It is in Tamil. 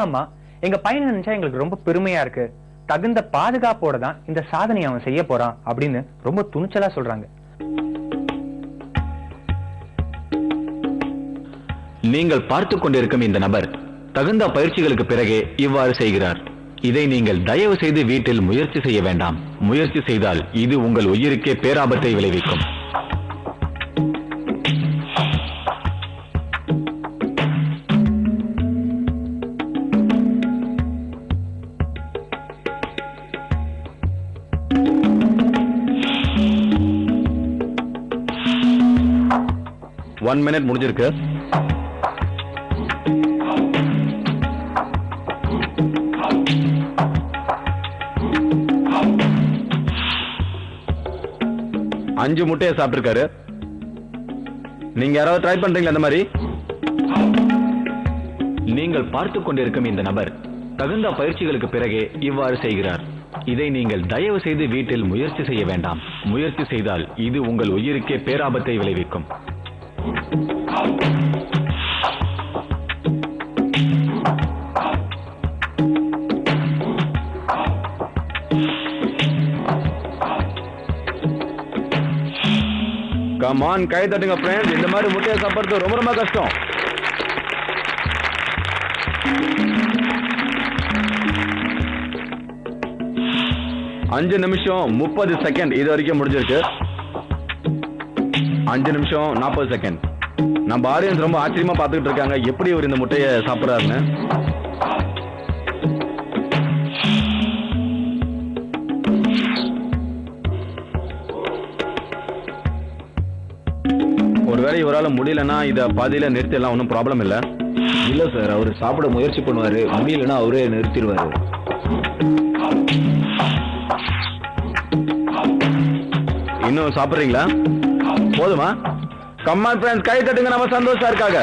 அம்மா எங்க பையனை நினைச்சா எங்களுக்கு ரொம்ப பெருமையா இருக்கு, தகுந்த பாதுகாப்போட தான் இந்த சாதனையை அவன் செய்ய போறான் அப்படின்னு ரொம்ப துணிச்சலா சொல்றாங்க. நீங்கள் பார்த்து கொண்டிருக்கும் இந்த நபர் தகுந்த பயிற்சிகளுக்கு பிறகே இவ்வாறு செய்கிறார். இதை நீங்கள் தயவு செய்து வீட்டில் முயற்சி செய்ய வேண்டாம். முயற்சி செய்தால் இது உங்கள் உயிருக்கே பேராபத்தை விளைவிக்கும். ஒன் மினிட் முடிஞ்சிருக்கு. அஞ்சு முட்டையை சாப்பிட்டிருக்காரு. நீங்க யாராவது ட்ரை பண்றீங்களா அந்த மாதிரி? நீங்கள் பார்த்து கொண்டிருக்கும் இந்த நபர் தகுந்த பயிற்சிகளுக்கு பிறகே இவ்வாறு செய்கிறார். இதை நீங்கள் தயவு செய்து வீட்டில் முயற்சி செய்ய வேண்டாம். முயற்சி செய்தால் இது உங்கள் உயிருக்கே பேராபத்தை விளைவிக்கும். கமான், கை தட்டுங்க ஃப்ரெண்ட்ஸ். இந்த மாதிரி முட்டையை சாப்பிடுறது ரொம்ப ரொம்ப கஷ்டம். அஞ்சு நிமிஷம் 30 செகண்ட் இது வரைக்கும் முடிஞ்சிருக்கு. 5 நிமிஷம் 40 செகண்ட். நம்ம ஆடியன்ஸ் ரொம்ப ஆச்சரியமா பார்த்துக்கிட்டு இருக்காங்க, எப்படி இவர் இந்த முட்டையை சாப்பிடுறாருன்னு. ஒருவேளை இவரால் முடியலன்னா இதை பாதியில நிறுத்திடலாம், ஒன்றும் ப்ராப்ளம் இல்லை. இல்ல சார், அவரு சாப்பிட முயற்சி பண்ணுவாரு, முடியலன்னா அவரே நிறுத்திடுவாரு. இன்னும் சாப்பிட்றீங்களா? போதுமா? கம்மான் ஃப்ரெண்ட்ஸ், கை தட்டுங்க நம்ம சந்தோஷம் இருக்காங்க.